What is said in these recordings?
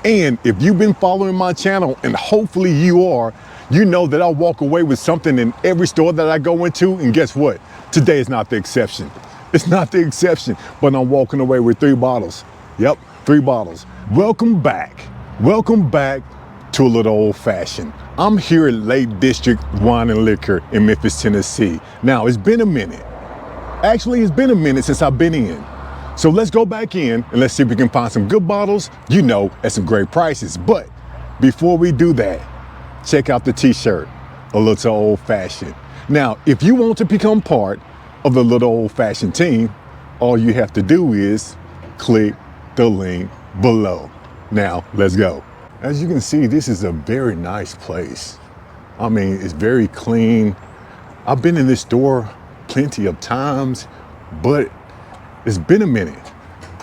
And if you've been following my channel, and hopefully you are, you know that I walk away with something in every store that I go into, and guess what? Today is not the exception. It's not the exception, but I'm walking away with 3 bottles. Yep, 3 bottles. Welcome back. Welcome back to A Little Old Fashioned. I'm here at Lake District Wine and Liquor in Memphis, Tennessee. Now, it's been a minute. Actually, it's been a minute since I've been in. So let's go back in and let's see if we can find some good bottles, you know, at some great prices. But before we do that, check out the t-shirt, A Little Old Fashioned. Now, if you want to become part of the Little Old Fashioned team, all you have to do is click the link below. Now, let's go. As you can see, this is a very nice place. I mean, it's very clean. I've been in this store plenty of times, but it's been a minute.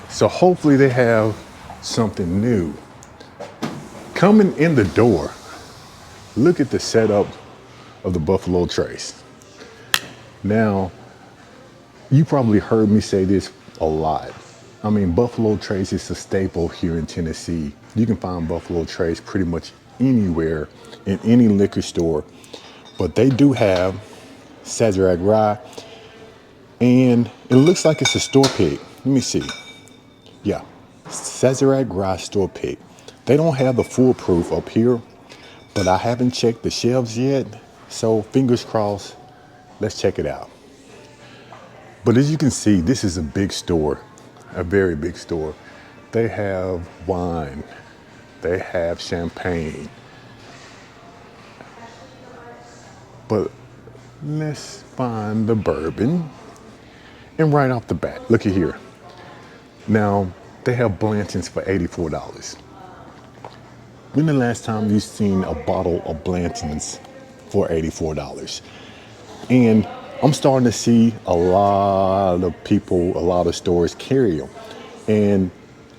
So hopefully they have something new. Coming in the door, look at the setup of the Buffalo Trace. Now, you probably heard me say this a lot. I mean, Buffalo Trace is a staple here in Tennessee. You can find Buffalo Trace pretty much anywhere in any liquor store, but they do have Sazerac Rye, and it looks like it's a store pick. Let me see. Yeah, Sazerac Rye store pick. They don't have the full proof up here, but I haven't checked the shelves yet, so fingers crossed. Let's check it out. But as you can see, this is a big store, a very big store. They have wine, they have champagne. But let's find the bourbon. And right off the bat, look at here. Now, they have Blantons for $84. When the last time you've seen a bottle of Blantons for $84? And I'm starting to see a lot of people, a lot of stores carry them. And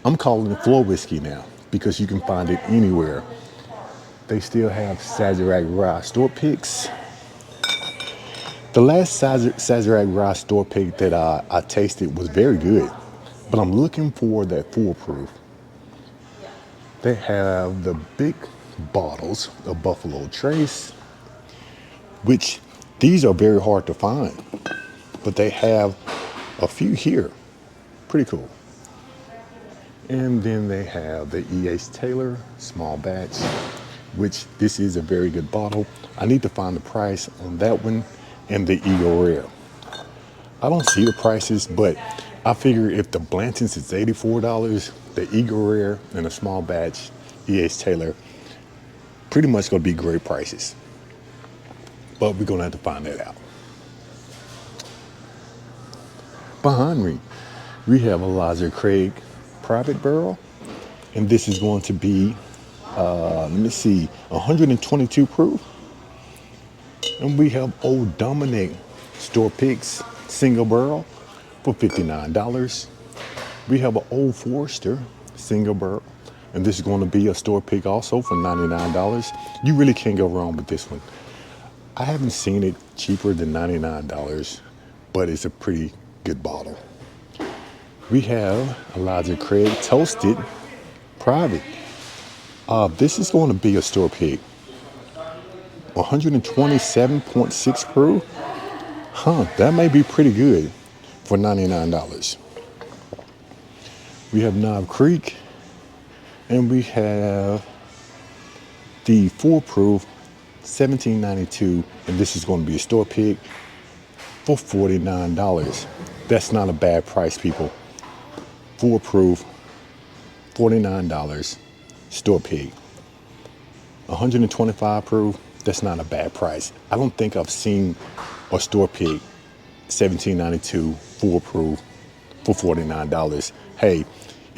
I'm calling it floor whiskey now because you can find it anywhere. They still have Sazerac Rye store picks. The last Sazerac Rye store pick that I tasted was very good, but I'm looking for that foolproof. They have the big bottles of Buffalo Trace, which these are very hard to find, but they have a few here. Pretty cool. And then they have the E.H. Taylor small batch, which this is a very good bottle. I need to find the price on that one and the Eagle Rare. I don't see the prices, but I figure if the Blantons is $84, the Eagle Rare and a small batch E.H. Taylor pretty much gonna be great prices. But we're gonna have to find that out. Behind me, we have a Elijah Craig Private Barrel, and this is going to be, let me see, 122 proof. And we have Old Dominic store picks single barrel for $59. We have an Old Forester single barrel, and this is going to be a store pick also for $99. You really can't go wrong with this one. I haven't seen it cheaper than $99, but it's a pretty good bottle. We have Elijah Craig Toasted Private. This is going to be a store pick. 127.6 proof. That may be pretty good for $99. We have Knob Creek, and we have the full proof $17.92, and this is going to be a store pick for $49. That's not a bad price, people. Full proof, $49, store pick. 125 proof, that's not a bad price. I don't think I've seen a store pick $17.92 full proof for $49. Hey,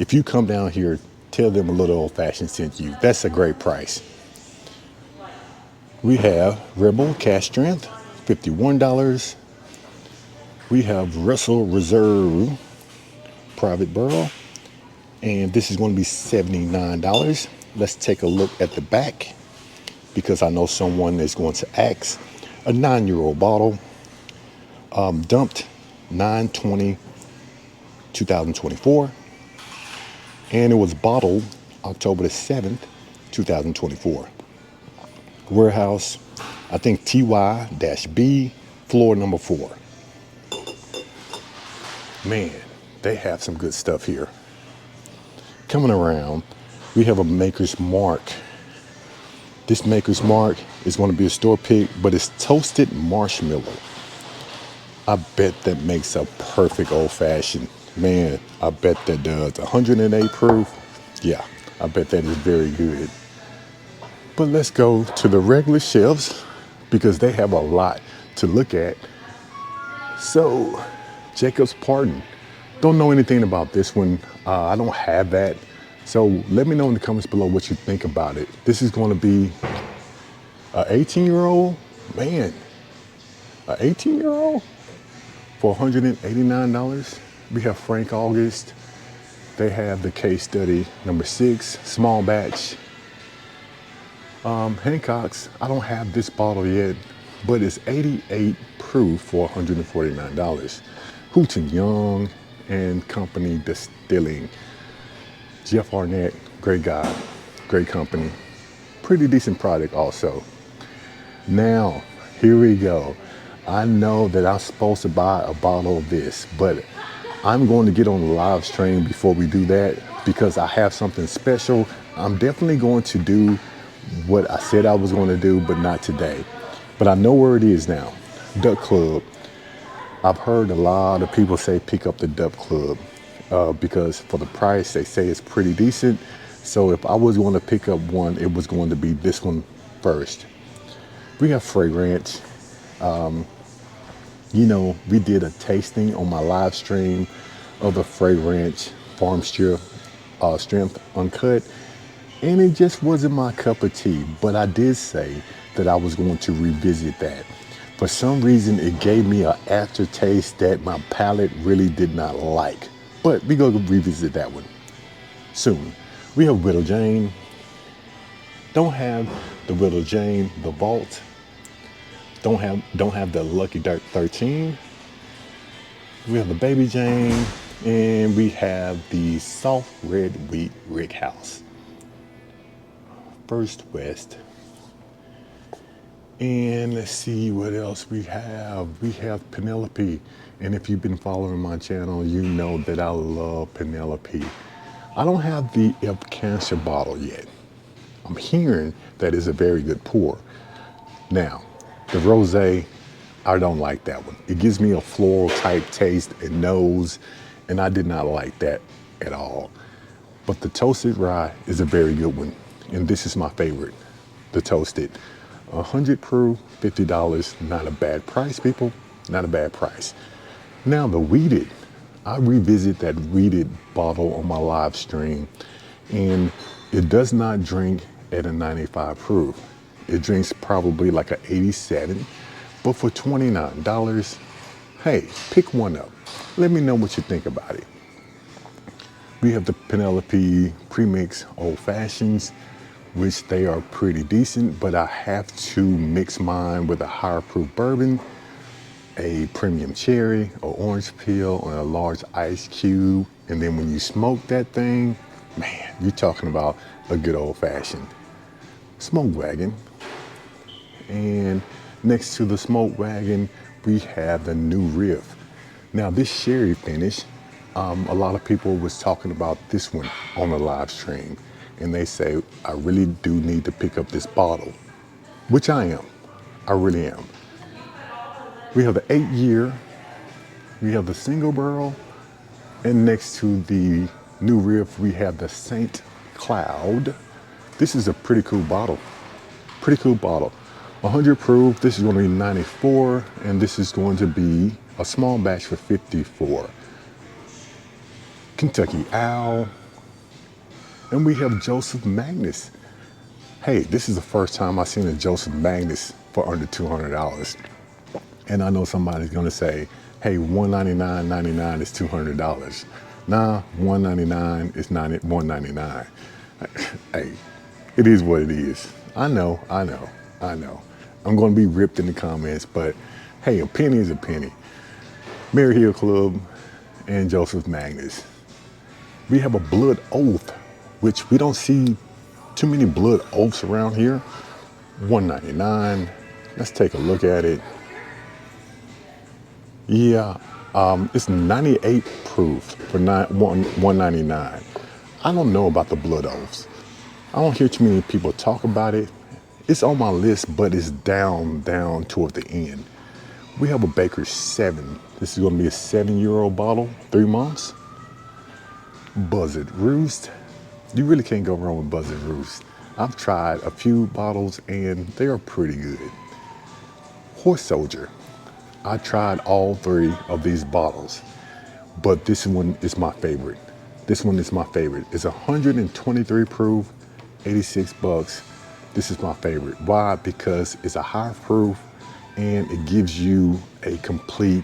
if you come down here, tell them A Little Old Fashioned sent you. That's a great price. We have Rebel Cash Strength, $51. We have Russell Reserve Private Barrel, and this is going to be $79. Let's take a look at the back, because I know someone is going to ask. A 9-year-old bottle, dumped 9/20/2024, and it was bottled October the 7th, 2024. Warehouse, I think TY-B, floor number 4. Man, they have some good stuff here. Coming around, we have a Maker's Mark. This Maker's Mark is going to be a store pick, but it's toasted marshmallow. I bet that makes a perfect old fashioned. Man, I bet that does. 108 proof. Yeah, I bet that is very good. But let's go to the regular shelves because they have a lot to look at. So, Jacob's Pardon. Don't know anything about this one. I don't have that. So let me know in the comments below what you think about it. This is going to be an 18-year-old. Man, an 18-year-old for $189. We have Frank August. They have the case study number 6, small batch. Hancock's, I don't have this bottle yet, but it's 88 proof for $149. Houghton Young and Company Distilling. Jeff Arnett, great guy, great company. Pretty decent product also. Now, here we go. I know that I'm supposed to buy a bottle of this, but I'm going to get on the live stream before we do that because I have something special. I'm definitely going to do what I said I was going to do, but not today. But I know where it is now. Duck Club. I've heard a lot of people say pick up the Duck Club because for the price, they say it's pretty decent. So if I was going to pick up one, it was going to be this one first. We have Fragrance. You know, we did a tasting on my live stream of the Fragrance Farm Strength Uncut, and it just wasn't my cup of tea. But I did say that I was going to revisit that. For some reason, it gave me an aftertaste that my palate really did not like. But we go revisit that one soon. We have Widow Jane. Don't have the Widow Jane, the Vault. Don't have the Lucky Dark 13. We have the Baby Jane, and we have the Soft Red Wheat Rick House. First West. And let's see what else we have. We have Penelope. And if you've been following my channel, you know that I love Penelope. I don't have the F Cancer bottle yet. I'm hearing that it's a very good pour. Now, the rosé, I don't like that one. It gives me a floral type taste and nose, and I did not like that at all. But the toasted rye is a very good one, and this is my favorite, the toasted. 100 proof, $50, not a bad price, people, not a bad price. Now the wheated, I revisit that wheated bottle on my live stream, and it does not drink at a 95 proof. It drinks probably like an 87, but for $29, hey, pick one up. Let me know what you think about it. We have the Penelope Premix Old Fashions, which they are pretty decent, but I have to mix mine with a higher proof bourbon, a premium cherry, or orange peel, and a large ice cube. And then when you smoke that thing, man, you're talking about a good old fashioned. Smoke wagon. And next to the smoke wagon, we have the New Riff. Now this sherry finish, a lot of people was talking about this one on the live stream, and they say, I really do need to pick up this bottle, which I am. I really am. We have the 8-year, we have the single barrel, and next to the New Riff, we have the Saint Cloud. This is a pretty cool bottle. Pretty cool bottle. 100 proof, this is going to be 94, and this is going to be a small batch for 54. Kentucky Owl, and we have Joseph Magnus. Hey, this is the first time I've seen a Joseph Magnus for under $200. And I know somebody's gonna say, hey, $199.99 is $200. Nah, $199 is $199. Hey, it is what it is. I know. I'm gonna be ripped in the comments, but hey, a penny is a penny. Mary Hill Club and Joseph Magnus. We have a Blood Oath which we don't see too many blood oaks around here. $1.99. Let's take a look at it. Yeah, it's 98 proof for $1.99. I don't know about the blood oaks. I don't hear too many people talk about it. It's on my list, but it's down toward the end. We have a Baker's 7. This is going to be a 7-year-old bottle, 3 months. Buzzard Roost. You really can't go wrong with Buzzard Roost. I've tried a few bottles and they are pretty good. Horse Soldier. I tried all 3 of these bottles, but this one is my favorite. This one is my favorite. It's 123 proof, 86 bucks. This is my favorite. Why? Because it's a higher proof and it gives you a complete,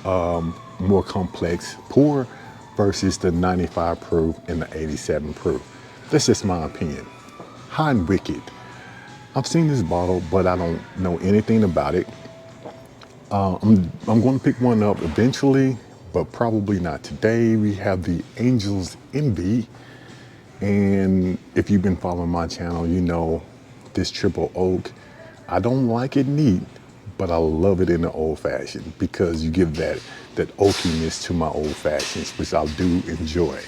more complex pour versus the 95 proof and the 87 proof. That's just my opinion. High and Wicked. I've seen this bottle, but I don't know anything about it. I'm going to pick one up eventually, but probably not today. We have the Angel's Envy. And if you've been following my channel, you know this triple oak. I don't like it neat, but I love it in the old fashioned because you give that oakiness to my old fashions, which I do enjoy.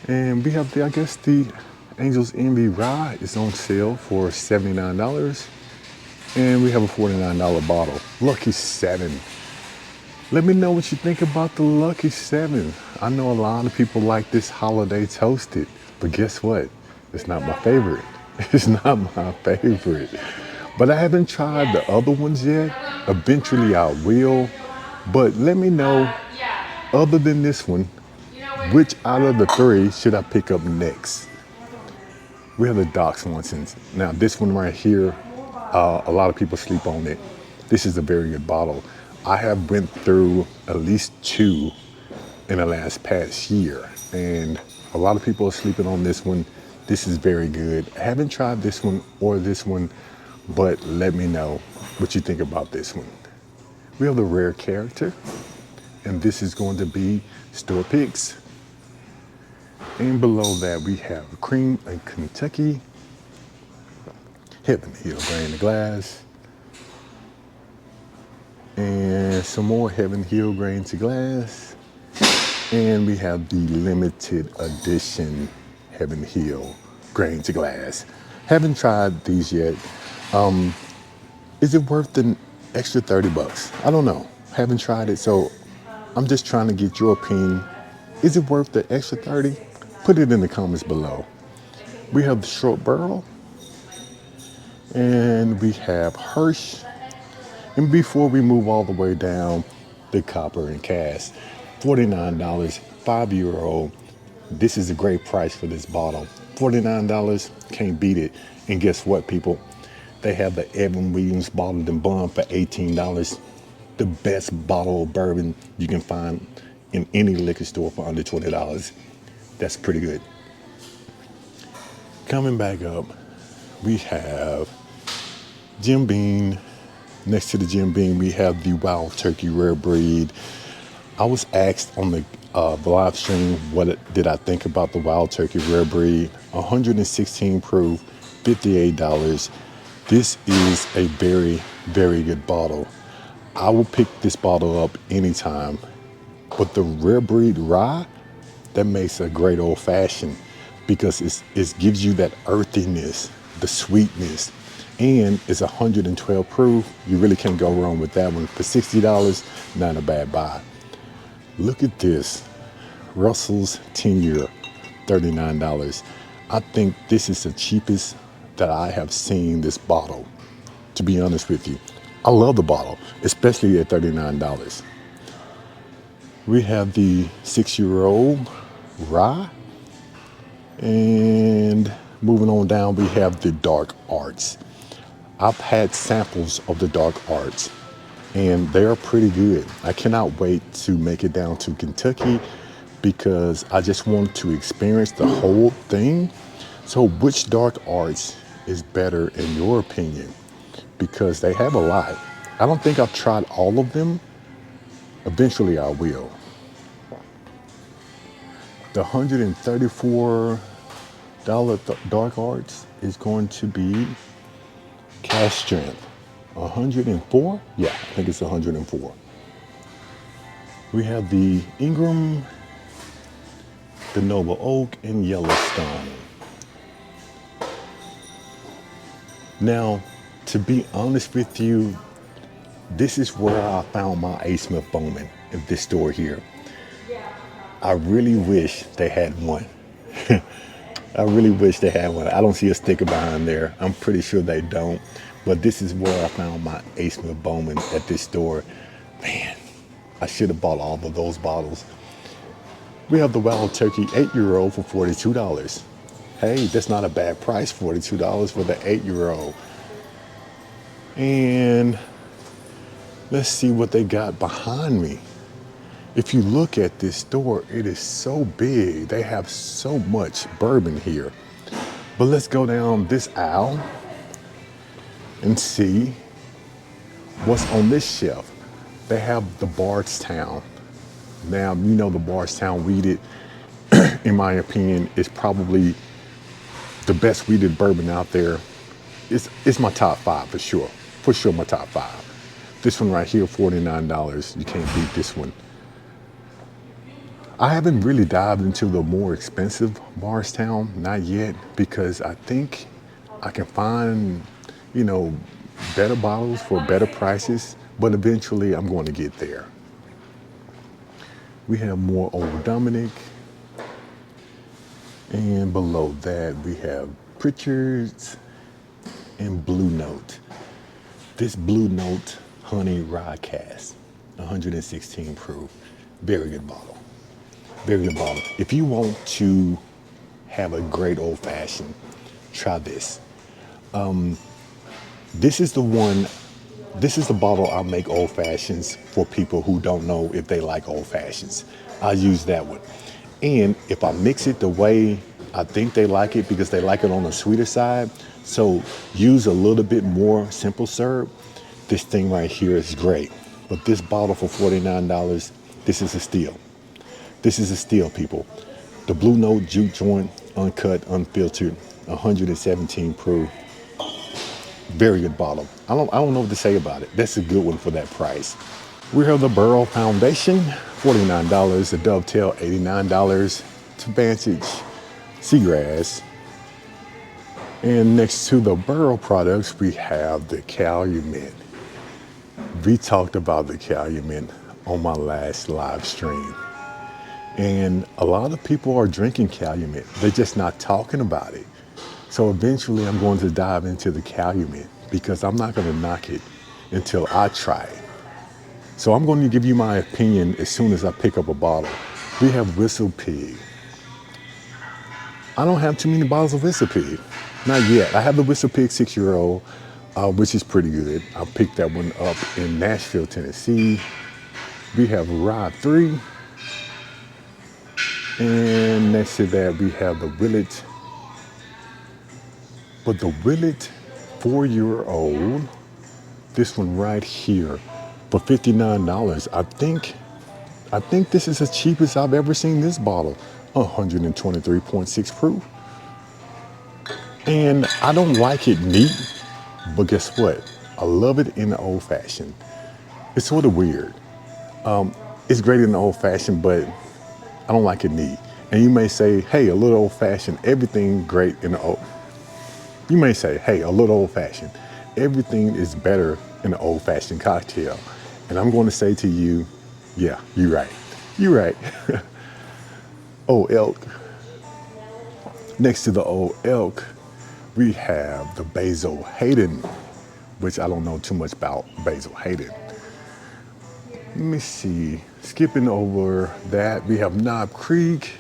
And we have the Angel's Envy Rye is on sale for $79. And we have a $49 bottle. Lucky 7. Let me know what you think about the Lucky 7. I know a lot of people like this holiday toasted, but guess what? It's not my favorite. It's not my favorite. But I haven't tried the other ones yet. Eventually I will. But let me know, other than this one, which out of the 3 should I pick up next? We have the Doc Swansons. Now this one right here, a lot of people sleep on it. This is a very good bottle. I have went through at least 2 in the past year, and a lot of people are sleeping on this one. This is very good. I haven't tried this one or this one, but let me know what you think about this one. We have the Rare Character, and this is going to be Store Picks. And below that we have Cream and Kentucky, Heaven Hill Grain to Glass, and some more Heaven Hill Grain to Glass. And we have the limited edition Heaven Hill Grain to Glass. Haven't tried these yet. Is it worth the extra 30 bucks? I don't know. Haven't tried it, so I'm just trying to get your opinion. Is it worth the extra 30? Put it in the comments below. We have the Short Barrel, and we have Hirsch. And before we move all the way down, the Copper and Cast, $49, 5-year-old. This is a great price for this bottle. $49, can't beat it. And guess what, people? They have the Evan Williams Bottled and Bond for $18. The best bottle of bourbon you can find in any liquor store for under $20. That's pretty good. Coming back up, we have Jim Beam. Next to the Jim Beam, we have the Wild Turkey Rare Breed. I was asked on the live stream what did I think about the Wild Turkey Rare Breed. 116 proof, $58. This is a very, very good bottle. I will pick this bottle up anytime. But the Rare Breed Rye, that makes a great old fashioned because it gives you that earthiness, the sweetness, and it's 112 proof. You really can't go wrong with that one. For $60, not a bad buy. Look at this, Russell's 10-year, $39. I think this is the cheapest that I have seen this bottle, to be honest with you. I love the bottle, especially at $39. We have the 6-year-old Rye. And moving on down, we have the Dark Arts. I've had samples of the Dark Arts, and they're pretty good. I cannot wait to make it down to Kentucky because I just want to experience the whole thing. So which Dark Arts is better in your opinion? Because they have a lot. I don't think I've tried all of them. Eventually I will. The $134 Dark Arts is going to be Cash Strength. 104? Yeah, I think it's 104. We have the Ingram, the Noble Oak, and Yellowstone. Now, to be honest with you, this is where I found my A. Smith Bowman in this store here. I really wish they had one. I really wish they had one. I don't see a sticker behind there. I'm pretty sure they don't. But this is where I found my A. Smith Bowman at this store. Man, I should have bought all of those bottles. We have the Wild Turkey 8-year-old for $42. Hey, that's not a bad price, $42 for the 8-year-old. And let's see what they got behind me. If you look at this store, it is so big. They have so much bourbon here. But let's go down this aisle and see what's on this shelf. They have the Bardstown. Now, you know the Bardstown weeded, in my opinion, is probably the best weeded bourbon out there. It's my top 5 for sure. For sure, my top 5. This one right here, $49. You can't beat this one. I haven't really dived into the more expensive Bardstown, not yet, because I think I can find, you know, better bottles for better prices, but eventually I'm going to get there. We have more Old Dominic, and below that we have Pritchard's and Blue Note. This Blue Note Honey Rye Cask, 116 proof, very good bottle. Very good bottle. If you want to have a great old fashioned, try this. This is the bottle I'll make old fashions for people who don't know if they like old fashions. I'll use that one. And if I mix it the way I think they like it, because they like it on the sweeter side, so use a little bit more simple syrup, this thing right here is great. But this bottle for $49, this is a steal. This is a steal, people. The Blue Note Juke Joint, uncut, unfiltered, 117 proof. Very good bottle. I don't know what to say about it. That's a good one for that price. We have the Barrell Foundation, $49. The Dovetail, $89. To Vantage, Seagrass. And next to the Barrell products, we have the Calumet. We talked about the Calumet on my last live stream. And a lot of people are drinking Calumet. They're just not talking about it. So eventually I'm going to dive into the Calumet because I'm not going to knock it until I try it. So I'm going to give you my opinion as soon as I pick up a bottle. We have WhistlePig. I don't have too many bottles of WhistlePig. Not yet. I have the WhistlePig 6-year-old, which is pretty good. I picked that one up in Nashville, Tennessee. We have Rye 3. And next to that, we have the Willet. But the Willet 4-year-old, this one right here, for $59. I think this is the cheapest I've ever seen this bottle. 123.6 proof. And I don't like it neat, but guess what? I love it in the old fashioned. It's sort of weird. It's great in the old fashioned, but I don't like it neat. And you may say, hey, a little old fashioned, everything great in the old. You may say, hey, a little old fashioned, everything is better in an old fashioned cocktail. And I'm going to say to you, yeah, you're right. You're right. Old Elk. Next to the Old Elk, we have the Basil Hayden, which I don't know too much about Basil Hayden. Let me see. Skipping over that, we have Knob Creek.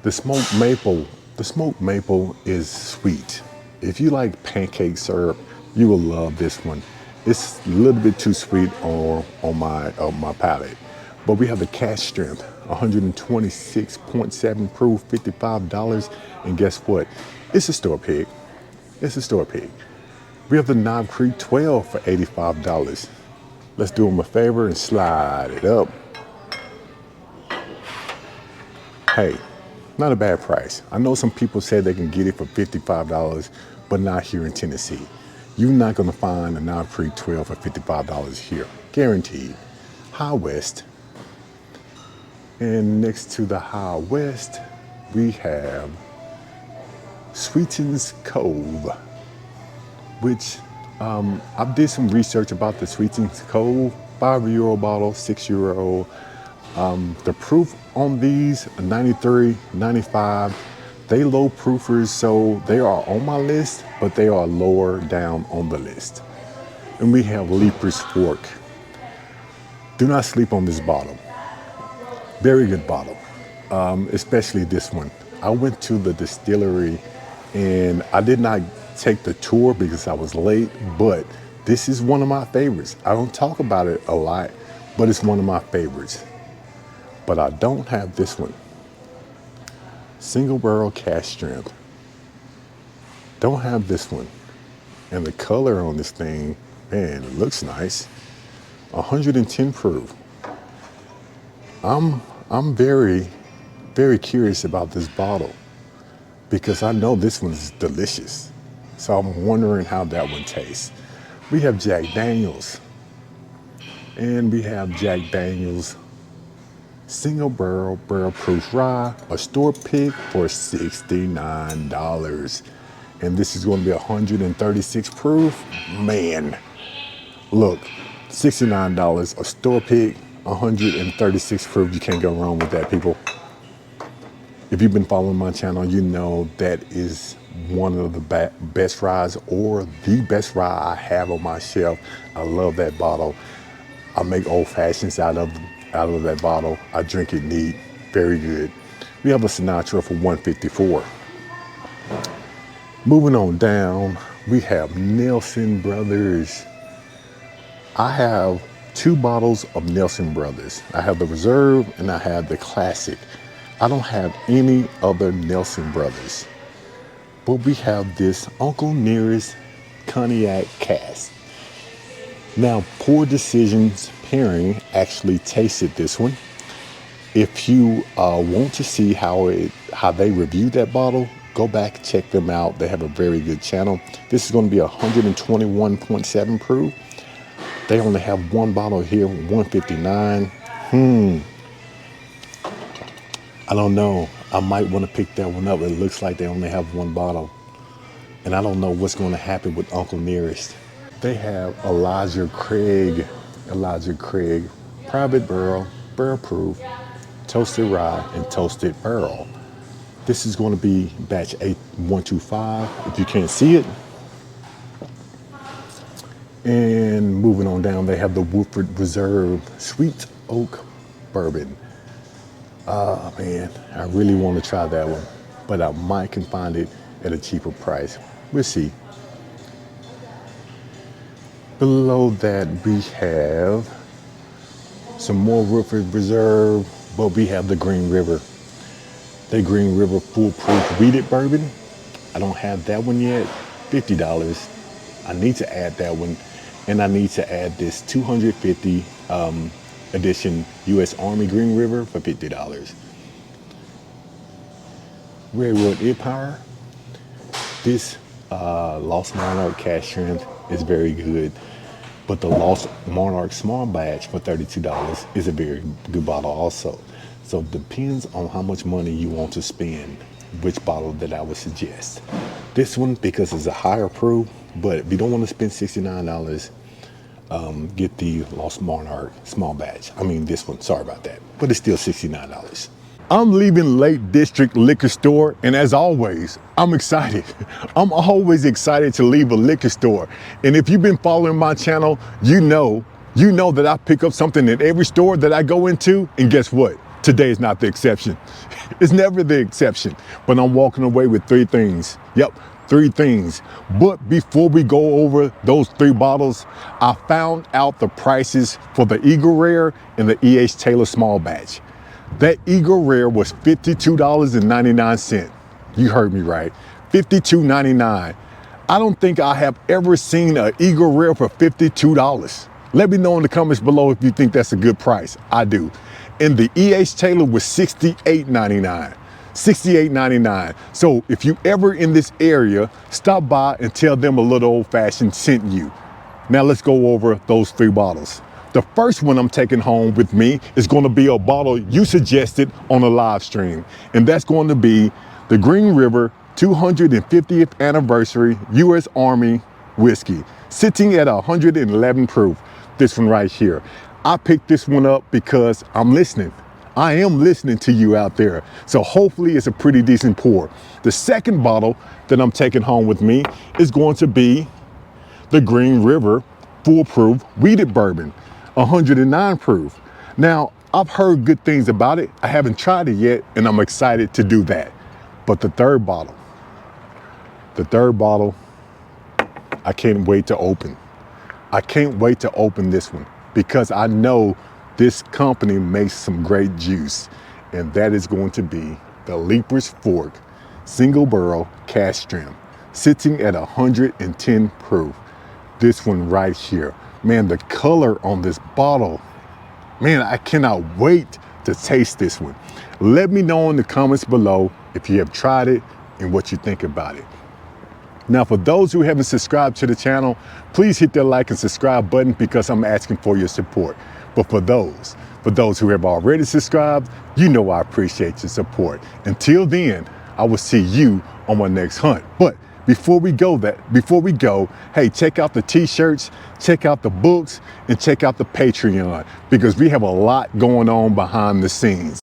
The smoked maple. The smoked maple is sweet. If you like pancake syrup, you will love this one. It's a little bit too sweet on my palate. But we have the Cash Strength, 126.7 proof, $55. And guess what? It's a store pig. It's a store pig. We have the Knob Creek 12 for $85. Let's do them a favor and slide it up. Hey, not a bad price. I know some people say they can get it for $55, but not here in Tennessee. You're not gonna find a 9 Pre 12 for $55 here, guaranteed. High West. And next to the High West, we have Sweetens Cove, which I did some research about the Sweetens Cove, €5 bottle, €6. The proof on these, 93, 95, they low proofers, so they are on my list, but they are lower down on the list. And we have Leiper's Fork. Do not sleep on this bottle. Very good bottle, especially this one. I went to the distillery and I did not take the tour because I was late, but this is one of my favorites. I don't talk about it a lot, but it's one of my favorites. But I don't have this one. Single barrel cask strength. Don't have this one. And the color on this thing, man, it looks nice. 110 proof. I'm very, very curious about this bottle because I know this one's delicious. So I'm wondering how that one tastes. We have Jack Daniels. And we have Jack Daniels single barrel proof rye, a store pick for $69. And this is going to be 136 proof. Man, look, $69, a store pick, 136 proof. You can't go wrong with that, people. If you've been following my channel, you know that is one of the best ryes, or the best rye I have on my shelf. I love that bottle. I make old fashions out of that bottle. I drink it neat, very good. We have a Sinatra for $154. Moving on down, we have Nelson Brothers. I have 2 bottles of Nelson Brothers. I have the Reserve and I have the Classic. I don't have any other Nelson Brothers, but we have this Uncle Nearest Cognac cask. Now, Poor Decisions Pairing actually tasted this one. If you want to see how they reviewed that bottle, go back, check them out. They have a very good channel. This is going to be 121.7 proof. They only have 1 bottle here, 159. I don't know. I might want to pick that one up. It looks like they only have 1 bottle. And I don't know what's going to happen with Uncle Nearest. They have Elijah Craig, private barrel proof, toasted rye, and toasted barrel. This is going to be batch 8125, if you can't see it. And moving on down, they have the Woodford Reserve Sweet Oak Bourbon. Oh man, I really want to try that one, but I might can find it at a cheaper price. We'll see. Below that, we have some more Woodford Reserve, but we have the Green River. The Green River Foolproof Wheated Bourbon. I don't have that one yet, $50. I need to add that one, and I need to add this 250 edition U.S. Army Green River for $50. Railroad Empire. This Lost Monarch cask strength is very good, but the Lost Monarch small batch for $32 is a very good bottle also. So it depends on how much money you want to spend, which bottle that I would suggest. This one, because it's a higher proof, but if you don't want to spend $69, get the Lost Monarch small batch. I mean this one, sorry about that, but it's still $69. I'm leaving Lake District Liquor Store, and as always, I'm excited. I'm always excited to leave a liquor store. And if you've been following my channel, you know that I pick up something at every store that I go into, and guess what? Today is not the exception. It's never the exception, but I'm walking away with 3 things. Yep, 3 things. But before we go over those 3 bottles, I found out the prices for the Eagle Rare and the E.H. Taylor small batch. That Eagle Rare was $52.99. You heard me right, $52.99. I don't think I have ever seen an Eagle Rare for $52. Let me know in the comments below if you think that's a good price. I do. and the E.H. Taylor was $68.99. $68.99. So if you ever in this area, stop by and tell them A Little Old Fashioned sent you. Now let's go over those 3 bottles. The first one I'm taking home with me is going to be a bottle you suggested on a live stream, and that's going to be the Green River 250th Anniversary U.S. Army Whiskey, sitting at 111 proof. This one right here. I picked this one up because I'm listening. I am listening to you out there. So hopefully it's a pretty decent pour. The second bottle that I'm taking home with me is going to be the Green River Full Proof Wheated Bourbon, 109 proof. Now, I've heard good things about it. I haven't tried it yet, and I'm excited to do that. But the third bottle, I can't wait to open. I can't wait to open this one because I know this company makes some great juice, and that is going to be the Leiper's Fork Single Barrel Cask Strength, sitting at 110 proof. This one right here. Man, the color on this bottle, man, I cannot wait to taste this one. Let me know in the comments below if you have tried it and what you think about it. Now, for those who haven't subscribed to the channel, please hit that like and subscribe button because I'm asking for your support. But for those who have already subscribed, you know I appreciate your support. Until then, I will see you on my next hunt. But before we go, hey, check out the t-shirts, check out the books, and check out the Patreon because we have a lot going on behind the scenes.